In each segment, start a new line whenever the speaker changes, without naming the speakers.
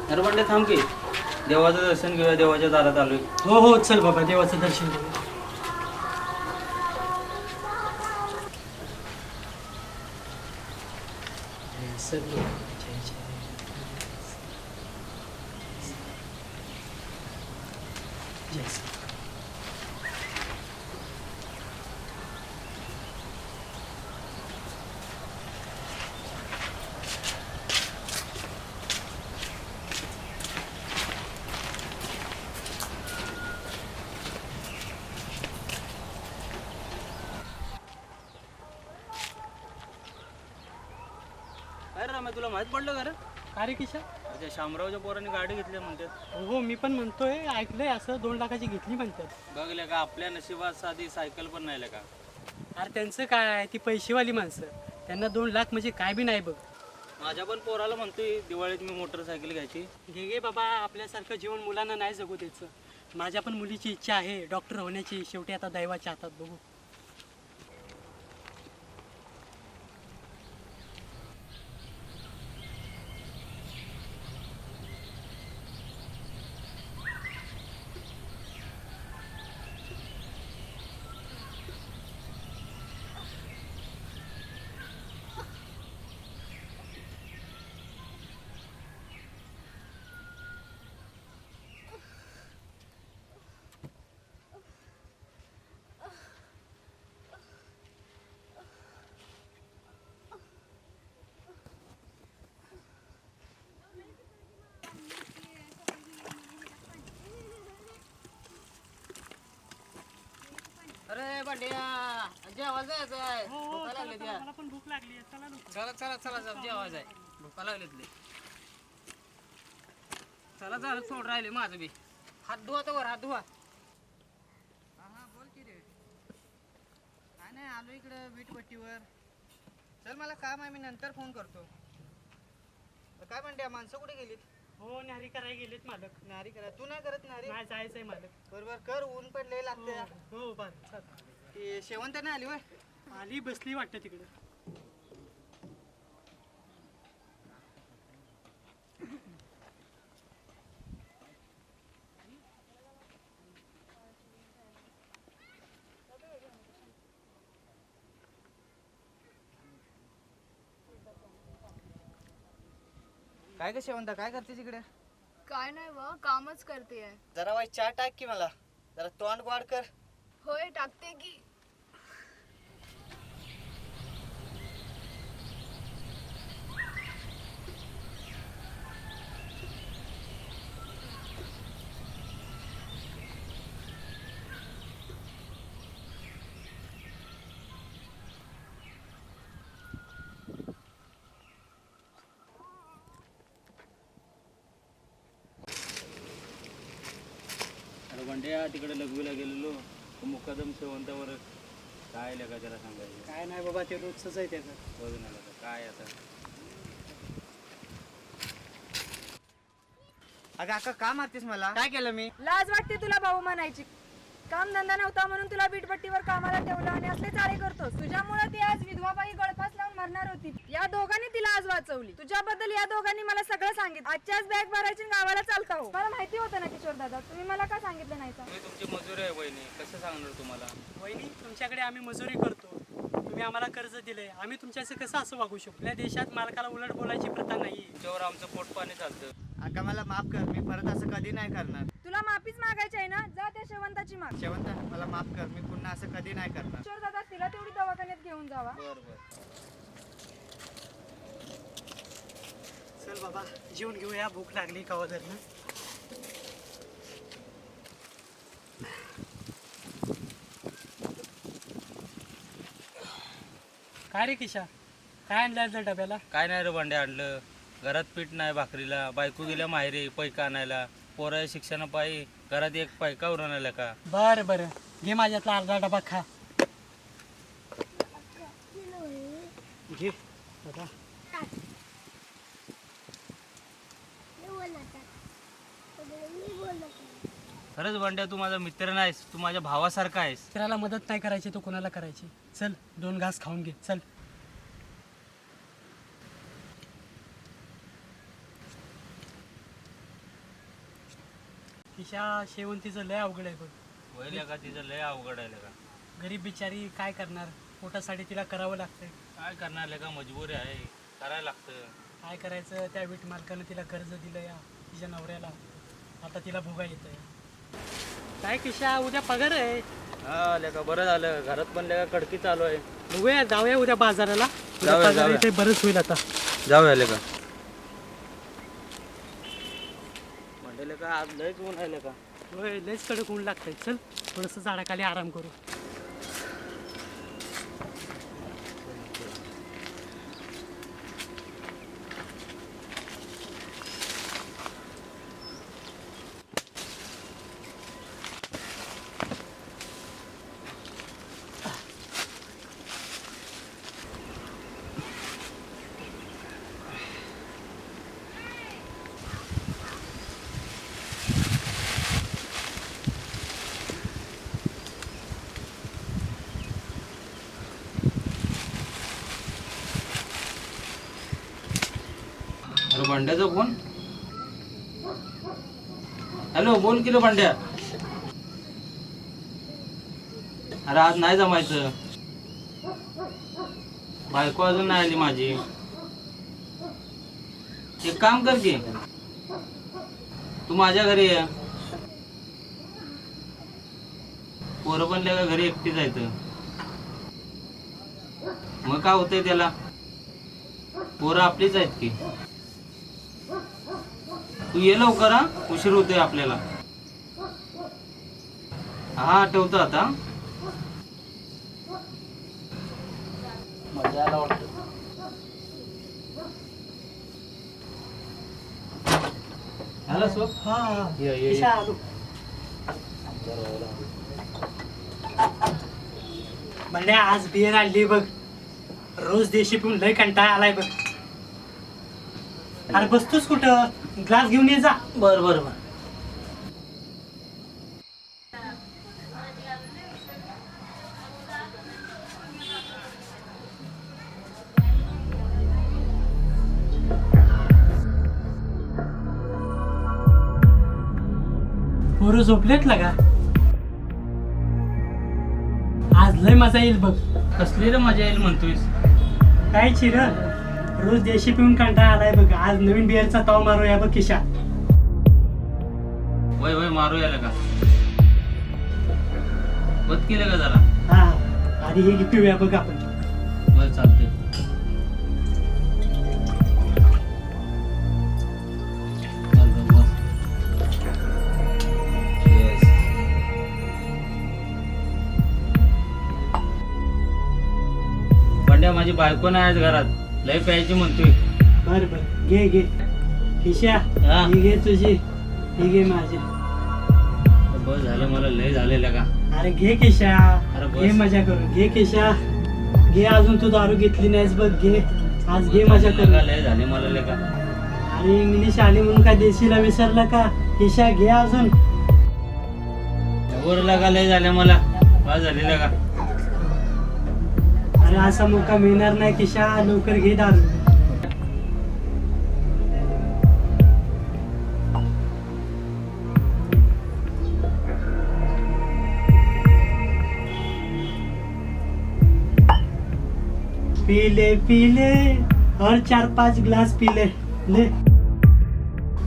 अरे बंड्या थांब की देवाचं दर्शन घेऊया, देवाच्या दारात आलोय.
हो हो चल बाबा देवाचं दर्शन घेऊ.
काय रे तुला माहित पडलं का रे?
काय रे किशा?
त्या शामरावच्या पोरांनी गाडी घेतली म्हणतात.
हो मी पण म्हणतोय, ऐकलंय असं 2 लाखाची घेतली म्हणतात.
बघले का आपल्या नशिबात साधी सायकल पण नाही का.
अरे त्यांचं काय, ती पैसेवाली माणसं, त्यांना 2 लाख म्हणजे काय बी नाही बघ.
माझ्या पण पोराला म्हणतोय दिवाळीत मी मोटरसायकल घ्यायची.
घे बाबा, आपल्यासारखं जीवन मुलांना नाही जगू द्यायचं. माझ्या पण मुलीची इच्छा आहे डॉक्टर होण्याची, शेवटी आता दैवाच्या हातात बघू.
अरे बंड्या जेवायला जायचं आहे. भुका लागली त्या.
मला पण भूक लागली, चला ना.
चला चला चला चला जेवायचं आहे. भुका लागलीत लई. चला झालं सोड राहिले माझं बी. हात धुवा तर वर हात धुवा. हा बोल की रे. काय नाही आलो इकडं वीटपट्टीवर. चल मला काम आहे, मी नंतर फोन करतो. काय म्हणते माणसं कुठे गेलीत?
हो न्यारी करायला गेलेत मालक.
नारी करा तू नाही करत नारी?
नाही जायचंय मालक.
बरोबर कर, ऊन पडले लागते.
हो बर चल.
ती शेवंत नाही आली वय?
आली बसली वाटतं तिकडे.
काय ग शेवंत, काय करते तिकडे?
काय नाही व कामच करते.
जरा वाईट चहा टाक की मला, जरा तोंड गोड कर.
होय टाकते की.
अरे बंड्या तिकडे लघवीला गेलेलो, मुकादम शेवंतावर काय लगा त्याला सांगायचं.
काय नाही बाबा, ते रोजच आहे त्याचं.
बघ ना लगा, काय आता.
अगं अक्का का मारतीस मला? काय केलं मी?
लाज वाटते तुला भाऊ म्हणायची. काम धंदा नव्हता म्हणून तुला बीटपट्टीवर कामाला ठेवलं आणि असले चाळे करतोस. तुझ्यामुळे ती आज विधवाबाई गळफास लावून मरणार होती. या दोघांनी तिला आज वाचवली. तुझ्याबद्दल या दोघांनी मला सगळं सांगितलं. आजच्याच बॅग भरायची आणि गावाला चालता हो. मला माहिती होतं ना किशोर दादा, तुम्ही मला का सांगितलं नाही?
मी तुमची मजुरी आहे बहिणी, कसं सांगणार तुम्हाला.
वहिनी तुमच्याकडे आम्ही मजुरी करतो, तुम्ही आम्हाला कर्ज दिलंय, आम्ही तुमच्याशी कसं असं वागू शकतो? आपल्या देशात मालकाला उलट बोलायची प्रथा नाही.
तुमच्यावर आमचं पोट पाणी चालतं.
अक्का मला माफ कर, मी परत असं कधी नाही करणार.
तुला माफीच मागायची आहे ना, जा त्या शेवंताची माग.
शेवंत मला माफ कर, मी पुन्हा असं कधी नाही करणार.
किशोर दादा तिला तेवढी दवाखान्यात घेऊन जावा.
बर बर.
चल बाबा जेवून घेऊया, भूक लागली कवा धरणं. काय रे किशा, काय आणलं डब्याला?
काय नाही रे बंड्या आणलं, घरात पीठ नाही भाकरीला, बायको गेल्या माहेरी पैका आणायला, पोराच्या शिक्षणापायी घरात एक पैका उरून आला का.
बरं बरं घे माझ्यातला अर्धा डबा खा. घे बाबा.
खरंच बंड्या तू माझा मित्र नाहीस, तू माझ्या भावासारखा आहेस.
मित्राला मदत नाही करायची तो कोणाला करायची. चल 2 घास खाऊन घे चल. तिच्या शेवंतीचं लय अवघड आहे बघ.
वय का तिचं लय अवघड आहे का.
गरीब बिचारी काय करणार, पोटासाठी तिला करावं लागतंय.
काय करणार का, मजबुरी आहे, करायला लागतं.
काय करायचं, त्या वीट मालकानं तिला कर्ज दिलं या तिच्या नवऱ्याला, आता तिला भोगा येतंय. काय किशा, उद्या पगार आहे.
हा लेका बरं झालं, घरात पण लेका कडकी चालू आहे.
बघूया, जाऊया उद्या बाजाराला. उद्या
जाऊया,
पगार आहे
जाऊया.
ते बरंच होईल आता.
जाऊया लेका. म्हणले का आज लयच ऊन आहे लेका.
होय, लयच कडक ऊन लागतंय. चल थोडंसं झाडाखाली आराम करू.
अरे भांड्याचा फोन. हॅलो, बोल की रे भांड्या. अरे आज नाही जमायचं, बायको अजून नाही आली माझी. एक काम कर की, तू माझ्या घरी ये. पोरं पण का घरी एकटी जायचं, मग काय होतंय त्याला, पोरं आपलीच आहेत की. तू ये लवकर हा, उशीर होतोय आपल्याला. हा ठेवतो आता. मजा आला वाटतं. आला स्वप्न?
हा
ये, ये, ये.
किशा आलो. म्हणजे आज बियर आणली बघ. रोज देशी पिऊन लय कंटाळा आलाय बघ. अरे बसतोस कुठं, ग्लास घेऊन ये जा.
बर बर बर.
पोरं झोपलेत लगा. आज लय मजा येईल बघ.
कसली रे मजा येईल म्हणतोयस.
काय चिर, रोज देशी पिऊन कंटाळा आलाय बघ. आज नवीन बिअरचा ताव मारूया बघ किशा.
वय वय मारू यायला का, बद केलं का जरा.
हा आधी हे पिऊया बघ आपण.
बर चालते. भांड्या, माझी बायको नाही आज घरात, लय प्यायची म्हणतोय.
बर बर, घे घे किशा.
हा.
ही घे तुझी, ही घे माझी.
बस झालं, मला लय झालेलं का.
अरे घे किशा,
अरे बस.
घे मजा करून. घे किशा, घे. अजून तू दारू घेतली नाहीस बघ, घे. आज घे मजा करून.
लय झाले मला लेका.
अरे इंग्लिश आली म्हणून काय देशीला विसरला का. किशा घे अजून.
वर लागा, लय झाले मला, बस झालेलं का.
अरे असा मौका मिळणार नाही किशा, लवकर घे दारू. पीले पीले और 4-5 ग्लास पीले ले.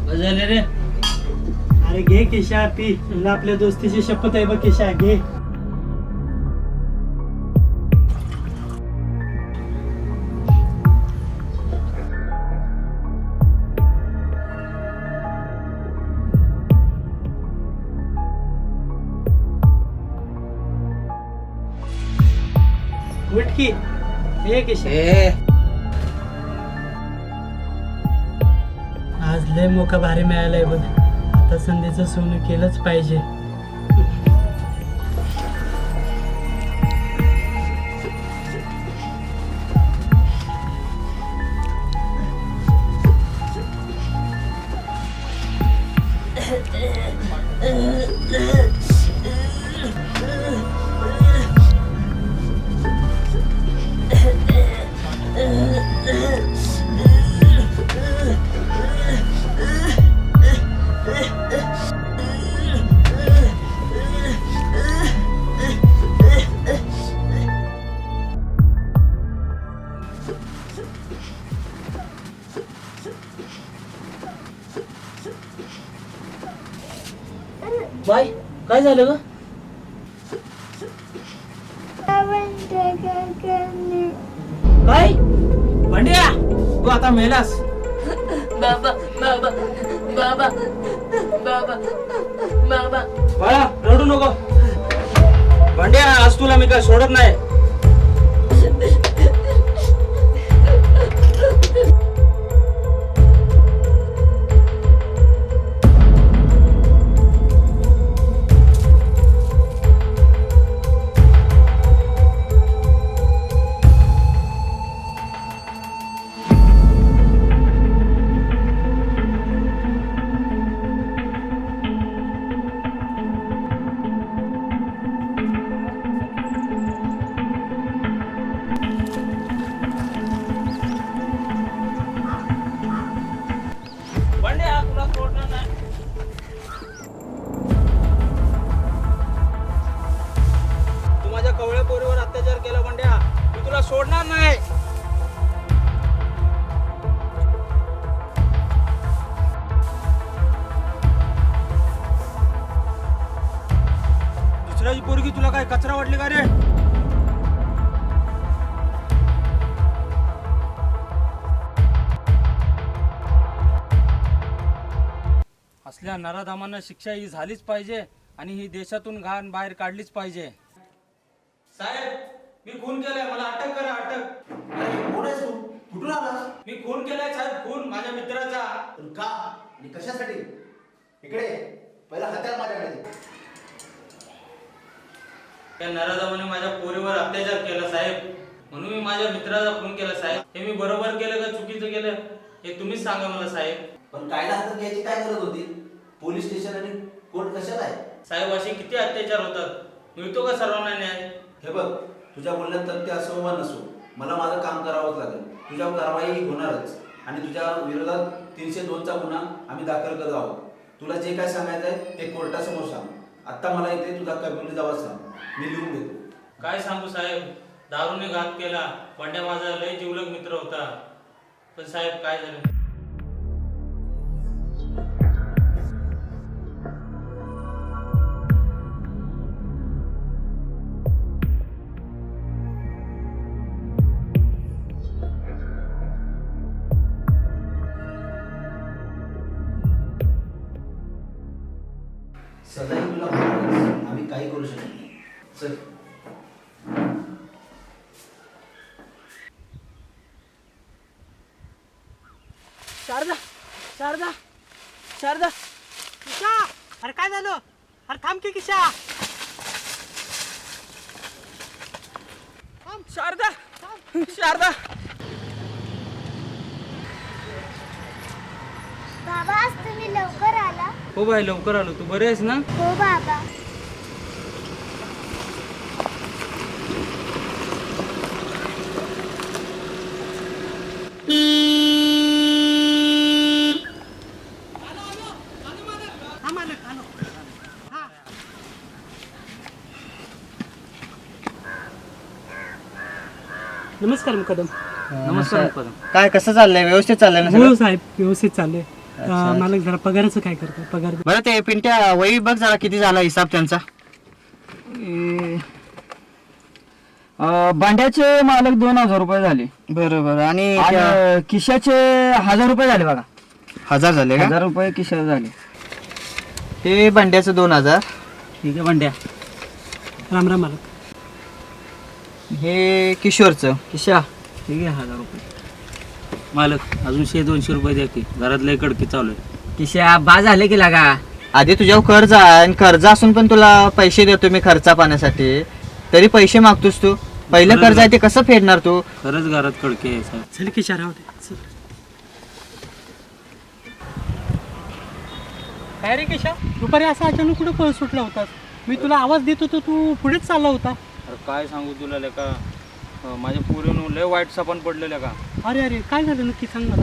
बस झाले रे.
अरे घे किशा, पी. तुला आपल्या दोस्तीची शपथ आहे बघ किशा, घे. उठ की, हे किशा. आज लय मोका भारी मिळालाय बघ. आता संधीचं सोनं केलंच पाहिजे.
बाय काय झालं ग? काय भांड्या तू आता मेलास?
बाबा बाबा बाबा बाबा बाबा
बाळा रडू नको. भांड्या आज तुला मी काय सोडत नाही. भांड्या तुला सोडणार नाही. तू माझ्या कवळ्या पोरीवर अत्याचार केला भांड्या. मी तुला सोडणार नाही. दुसऱ्याची पोरगी तुला काय कचरा वाटली का रे? असल्या नराधामांना शिक्षा ही झालीच पाहिजे आणि ही देशातून घाण बाहेर काढलीच पाहिजे. साहेब मी खून केलाय, मला अटक करा अटक.
कोण आहेस तू? कुठून आलास?
मी खून केलाय साहेब, खून माझ्या मित्राचा.
पण का आणि कशासाठी? इकडे पहिला हत्यार माझ्याकडे दे.
त्या नराधामाने माझ्या पोरीवर अत्याचार केला साहेब, म्हणून मी माझ्या मित्राचा खून केला साहेब. हे मी बरोबर केलं का चुकीचं केलं हे तुम्हीच सांगा मला साहेब.
पण कायदा हातात घ्यायची काय गरज होती? पोलीस स्टेशन आणि कोर्ट कशाला आहे?
साहेब असे किती अत्याचार होतात, मिळतो का सर्वांना न्याय?
हे बघ, तुझ्या बोलण्यात तथ्य असो वा नसो, मला माझं काम करावंच लागेल. तुझ्या कारवाई होणारच आणि तुझ्या विरोधात 302चा गुन्हा आम्ही दाखल करत आहोत. तुला जे काय सांगायचं आहे ते कोर्टासमोर सांग. आता मला इथे तुझा कबुली दावा सांग, मी लिहून घेतो.
काय सांगू साहेब, दारूने घात केला. पंड्या माझा लय जिवलग मित्र होता, पण साहेब काय झालं?
सदाही तुला मारूनच आम्ही काही करू शकत नाही. चल.
शारदा शारदा शारदा किशा, अरे काय झालं? अरे थांब की किशा. शारदा शारदा.
बाबा आज तुम्ही लवकर आला.
हो बाई लवकर आलो. तू बरे आहेस ना?
हो बाबा.
नमस्कार मुकदम.
नमस्कार मुकदम.
काय कसं चाललंय? व्यवस्थित चाललंय ना
हो
सगळं?
साहेब व्यवस्थित चाललंय. मालक जरा पगाराचं काय करतो? पगार
बरं ते पिंट्या वही बघ जरा किती झाला हिसाब त्यांचा.
भांड्याचे मालक 2000 रुपये झाले.
बरोबर. आणि
आणि किशाचे 1000 रुपये झाले बघा.
1000 झाले का?
1000 रुपये किशा झाले.
हे भांड्याचं 2000.
ठीक आहे भांड्या. राम राम मालक.
हे किशोरचं.
किशा
ठीक आहे 1000 रुपये.
मालक अजून 100-200 रुपये द्या की, घरात लय कडकी चालू आहे.
किशा बा झाले की लागा.
आधी तुझ्यावर कर्ज आहे आणि कर्ज असून पण तुला पैसे देतो मी खर्चा पाण्यासाठी, तरी पैसे मागतोस तू. पहिलं कर्ज आहे ते कसं फेडणार तू?
खरंच घरात कडकी आहे साहेब.
चल किशा राहू दे. चल. काय रे किशा, दुपारी असा अचानक कुठं पळ सुटला होतास? मी तुला आवाज देत होतो, तू पुढेच चालला होता.
अरे काय सांगू तुला लेका, माझ्या पोरीहून लय वाईट सापण पडलेलं का.
अरे अरे काय झालं नक्की सांग मला.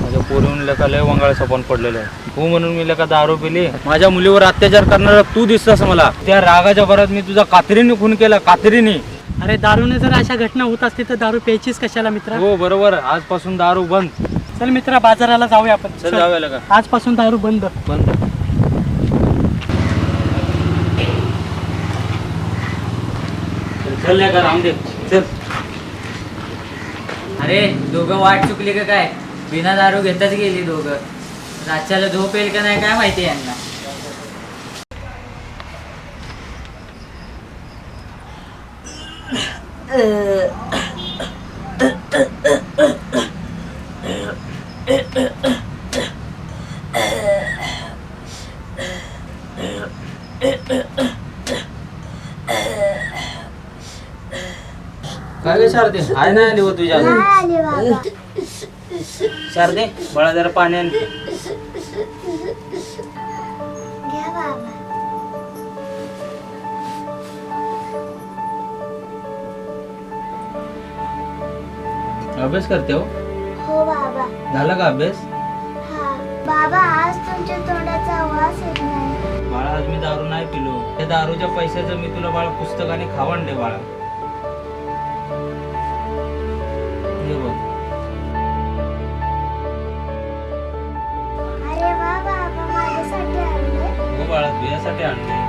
माझ्या पोरीहून लेका लय वंगाळ सापण पडलेलं आहे. तू म्हणून मी लेका दारू पिली. माझ्या मुलीवर अत्याचार करणारा तू दिसतस मला. त्या रागाच्या भरात मी तुझा कात्रीने खून केला, कात्रीने.
अरे दारूने जर अशा घटना होत असतील तर दारू प्यायचीच कशाला मित्रा.
हो बरोबर, आजपासून दारू बंद.
चल मित्रा बाजाराला जाऊया आपण.
चल जाऊया लेका.
आजपासून दारू बंद.
बंद. चल लेका राहून दे चल.
अरे दोघं वाट चुकली का काय? बिना दारू घेताच गेली दोघं. रातच्याला झोप येईल का नाही काय माहिती यांना.
काय गे शारदे हाय नाही आली हो तुझ्या
नाही आले बाबा.
शारदे बाळा जरा पाण्यान.
घ्या बाबा.
अभ्यास करते हो?
हो बाबा.
झाला का अभ्यास?
हा बाबा, आज तुमच्या तोंडाचा वास येत नाही.
बाळा आज मी दारू नाही पिलो. त्या दारूच्या पैशाचं मी तुला बाळा पुस्तक आणि खावण दे बाळा. हे बघ.
अरे वा बाबा, माझ्यासाठी आणले.
हो बाळा तुझ्यासाठी आणले.